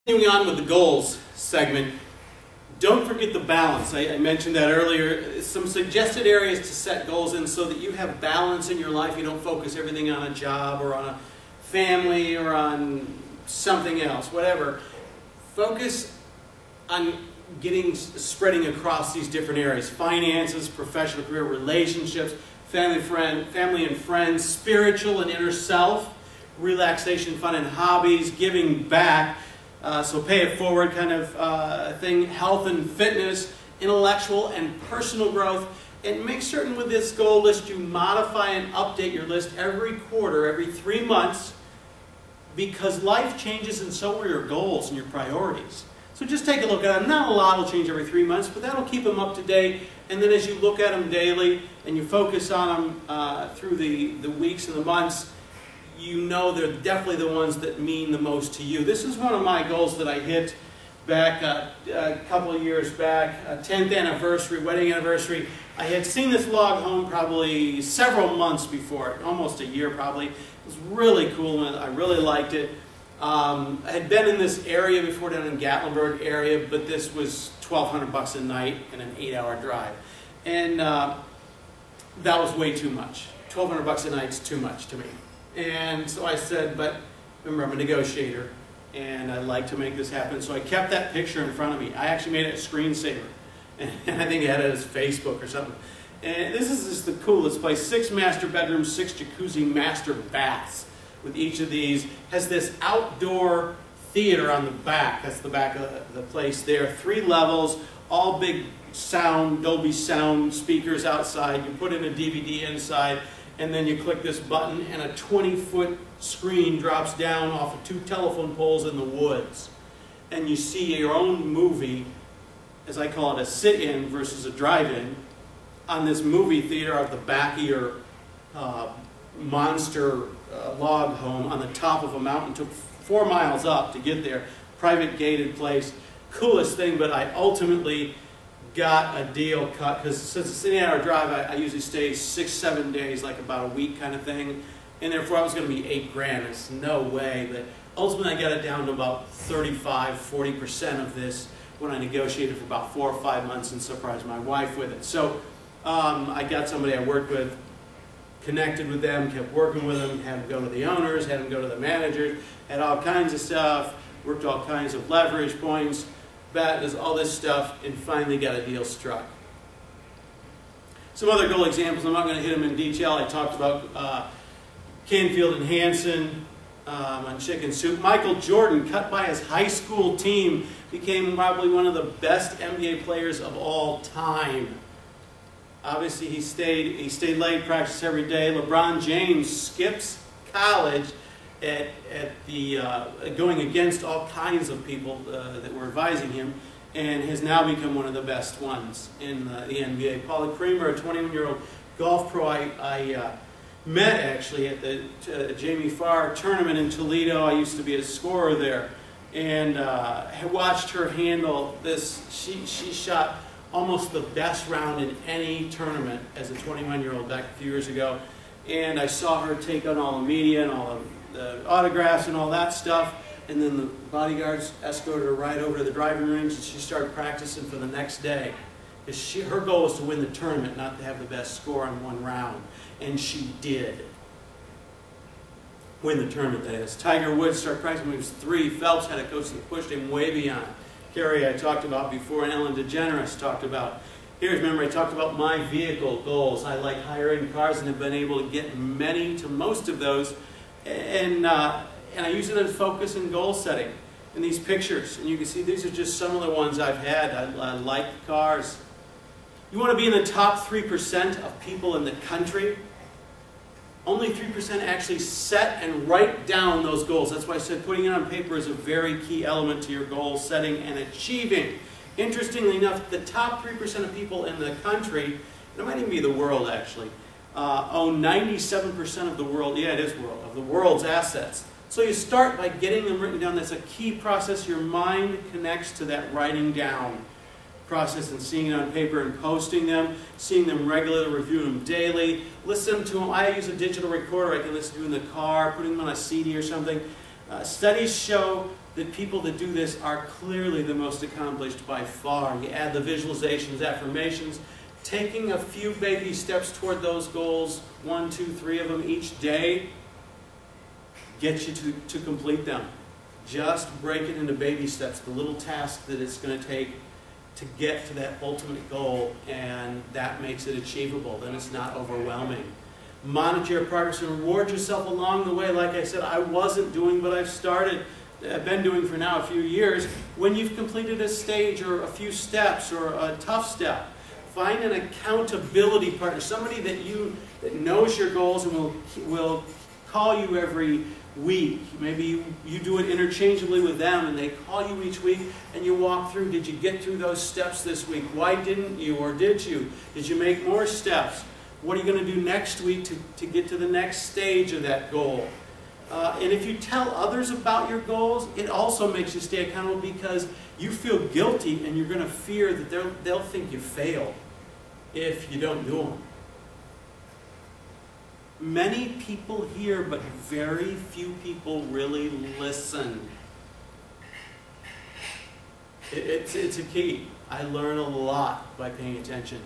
Continuing on with the goals segment, don't forget the balance. I mentioned that earlier. Some suggested areas to set goals in so that you have balance in your life. You don't focus everything on a job or on a family or on something else, whatever. Focus on spreading across these different areas. Finances, professional career, relationships, family and friends, spiritual and inner self, relaxation, fun and hobbies, giving back. So pay it forward kind of thing, health and fitness, intellectual and personal growth. And make certain with this goal list you modify and update your list every quarter, every 3 months, because life changes and so will your goals and your priorities. So just take a look at them. Not a lot will change every 3 months, but that'll keep them up to date. And then as you look at them daily and you focus on them through the weeks and the months, you know they're definitely the ones that mean the most to you. This is one of my goals that I hit back a couple of years back, 10th anniversary, wedding anniversary. I had seen this log home probably several months before, almost a year probably. It was really cool and I really liked it. I had been in this area before down in Gatlinburg area, but this was $1,200 a night and an 8-hour drive. And that was way too much. $1,200 a night is too much to me. And so I said, but remember, I'm a negotiator, and I'd like to make this happen. So I kept that picture in front of me. I actually made it a screensaver, and I think I had it as Facebook or something. And this is just the coolest place. 6 master bedrooms, 6 jacuzzi master baths. With each of these, has this outdoor theater on the back. That's the back of the place there. 3 levels, all big sound, Dolby sound speakers outside. You put in a DVD inside. And then you click this button and a 20-foot screen drops down off of 2 telephone poles in the woods. And you see your own movie, as I call it, a sit-in versus a drive-in, on this movie theater at the back of your monster log home on the top of a mountain. It took 4 miles up to get there. Private gated place. Coolest thing, but I ultimately got a deal cut, because since it's an 8-hour drive, I usually stay 6-7 days, like about a week kind of thing, and therefore I was going to be $8 grand. It's no way, but ultimately I got it down to about 35–40% of this when I negotiated for about 4 or 5 months and surprised my wife with it. So I got somebody I worked with, connected with them, kept working with them, had them go to the owners, had them go to the managers, had all kinds of stuff, worked all kinds of leverage points, does all this stuff, and finally got a deal struck. Some other goal examples, I'm not going to hit them in detail. I talked about Canfield and Hansen on chicken soup. Michael Jordan, cut by his high school team, became probably one of the best NBA players of all time. Obviously, he stayed late, practiced every day. LeBron James skips college going against all kinds of people that were advising him, and has now become one of the best ones in the NBA. Paulie Creamer, a 21-year-old golf pro I met actually at the Jamie Farr tournament in Toledo. I used to be a scorer there, and I watched her handle this. She shot almost the best round in any tournament as a 21-year-old back a few years ago, and I saw her take on all the media and all the autographs and all that stuff, and then the bodyguards escorted her right over to the driving range, and she started practicing for the next day. Her goal was to win the tournament, not to have the best score on one round, and she did win the tournament, that is. Tiger Woods started practicing when he was 3. Phelps had a coach that pushed him way beyond. Carrie I talked about before, and Ellen DeGeneres talked about. Here's, remember, I talked about my vehicle goals. I like higher-end cars and have been able to get many to most of those. And I use it as focus and goal setting in these pictures. And you can see these are just some of the ones I've had. I like cars. You want to be in the top 3% of people in the country. Only 3% actually set and write down those goals. That's why I said putting it on paper is a very key element to your goal setting and achieving. Interestingly enough, the top 3% of people in the country, and it might even be the world actually, own 97% of the world, yeah it is world, of the world's assets. So you start by getting them written down. That's a key process. Your mind connects to that writing down process and seeing it on paper and posting them, seeing them regularly, reviewing them daily, listen to them. I use a digital recorder I can listen to in the car, putting them on a CD or something. Studies show that people that do this are clearly the most accomplished by far. You add the visualizations, affirmations, taking a few baby steps toward those goals, 1, 2, 3 of them each day, gets you to complete them. Just break it into baby steps, the little task that it's going to take to get to that ultimate goal, and that makes it achievable. Then it's not overwhelming. Monitor your progress and reward yourself along the way. Like I said, I wasn't doing, but I've been doing for now a few years. When you've completed a stage or a few steps or a tough step, find an accountability partner, somebody that knows your goals and will call you every week. Maybe you do it interchangeably with them and they call you each week and you walk through, did you get through those steps this week? Why didn't you, or did you? Did you make more steps? What are you going to do next week to get to the next stage of that goal? And if you tell others about your goals, it also makes you stay accountable, because you feel guilty and you're going to fear that they'll think you failed if you don't do them. Many people hear, but very few people really listen. It's a key. I learn a lot by paying attention.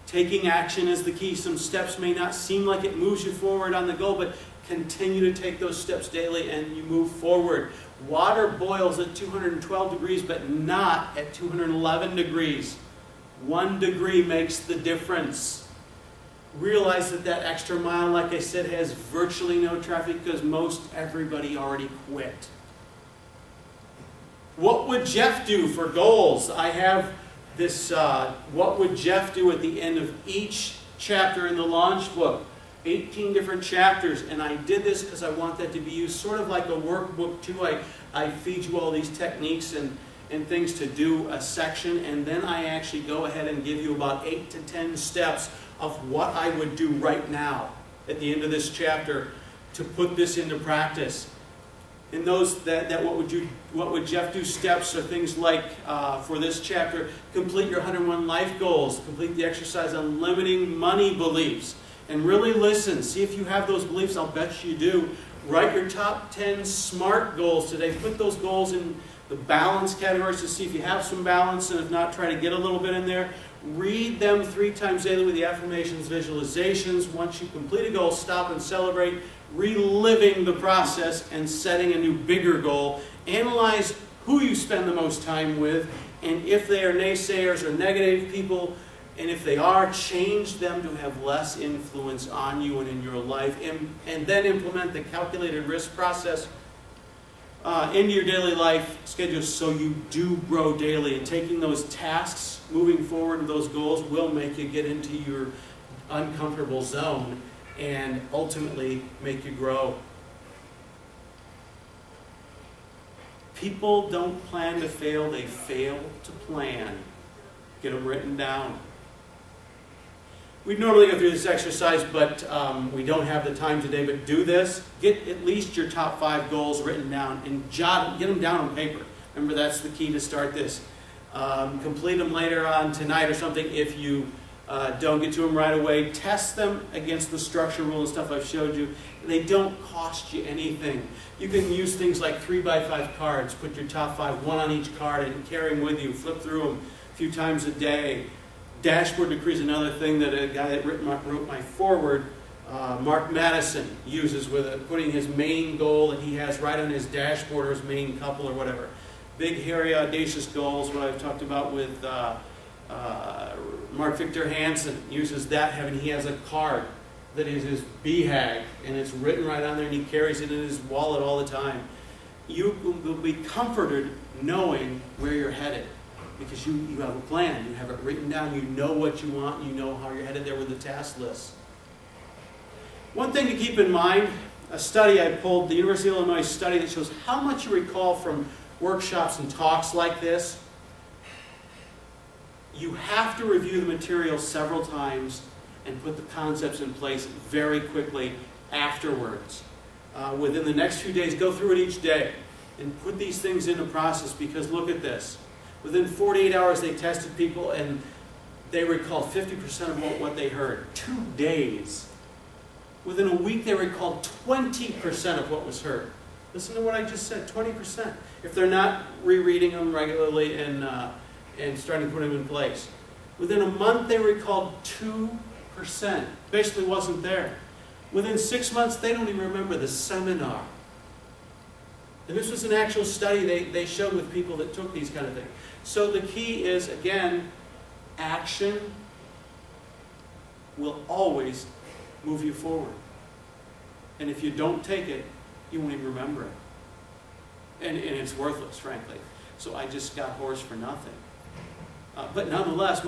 Taking action is the key. Some steps may not seem like it moves you forward on the goal, but continue to take those steps daily and you move forward. Water boils at 212 degrees, but not at 211 degrees. 1 degree makes the difference. Realize that extra mile, like I said, has virtually no traffic because most everybody already quit. What would Jeff do for goals? I have this, what would Jeff do at the end of each chapter in the Launch book. 18 different chapters, and I did this because I want that to be used sort of like a workbook too. I feed you all these techniques and things to do a section, and then I actually go ahead and give you about 8 to 10 steps of what I would do right now at the end of this chapter to put this into practice. And those what would Jeff do steps are things like, for this chapter, complete your 101 life goals, complete the exercise on limiting money beliefs, and really listen. See if you have those beliefs. I'll bet you do. Write your top 10 SMART goals today. Put those goals in the balance categories to see if you have some balance, and if not, try to get a little bit in there. Read them 3 times daily with the affirmations, visualizations. Once you complete a goal, stop and celebrate, reliving the process and setting a new bigger goal. Analyze who you spend the most time with, and if they are naysayers or negative people, and if they are, change them to have less influence on you and in your life, and then implement the calculated risk process into your daily life schedule so you do grow daily. And taking those tasks, moving forward to those goals, will make you get into your uncomfortable zone and ultimately make you grow. People don't plan to fail, they fail to plan. Get them written down. We'd normally go through this exercise, but we don't have the time today, but do this. Get at least your top 5 goals written down and get them down on paper. Remember, that's the key to start this. Complete them later on tonight or something if you don't get to them right away. Test them against the structure rule and stuff I've showed you. They don't cost you anything. You can use things like 3x5 cards. Put your top 5, 1 on each card, and carry them with you. Flip through them a few times a day. Dashboard decrees, another thing that a guy that wrote my foreword, Mark Madison, uses with putting his main goal that he has right on his dashboard, or his main couple or whatever. Big, hairy, audacious goals, what I've talked about with Mark Victor Hansen, uses that. He has a card that is his BHAG, and it's written right on there, and he carries it in his wallet all the time. You will be comforted knowing where you're headed, because you have a plan, you have it written down, you know what you want, you know how you're headed there with the task list. One thing to keep in mind, a study I pulled, the University of Illinois study that shows how much you recall from workshops and talks like this. You have to review the material several times and put the concepts in place very quickly afterwards. Within the next few days, go through it each day and put these things into process, because look at this. Within 48 hours, they tested people, and they recalled 50% of what they heard. 2 days. Within a week, they recalled 20% of what was heard. Listen to what I just said, 20%. If they're not rereading them regularly and starting to put them in place. Within a month, they recalled 2%. Basically wasn't there. Within 6 months, they don't even remember the seminar. And this was an actual study they showed with people that took these kind of things. So the key is, again, action will always move you forward. And if you don't take it, you won't even remember it. And it's worthless, frankly. So I just got hoarse for nothing. But nonetheless,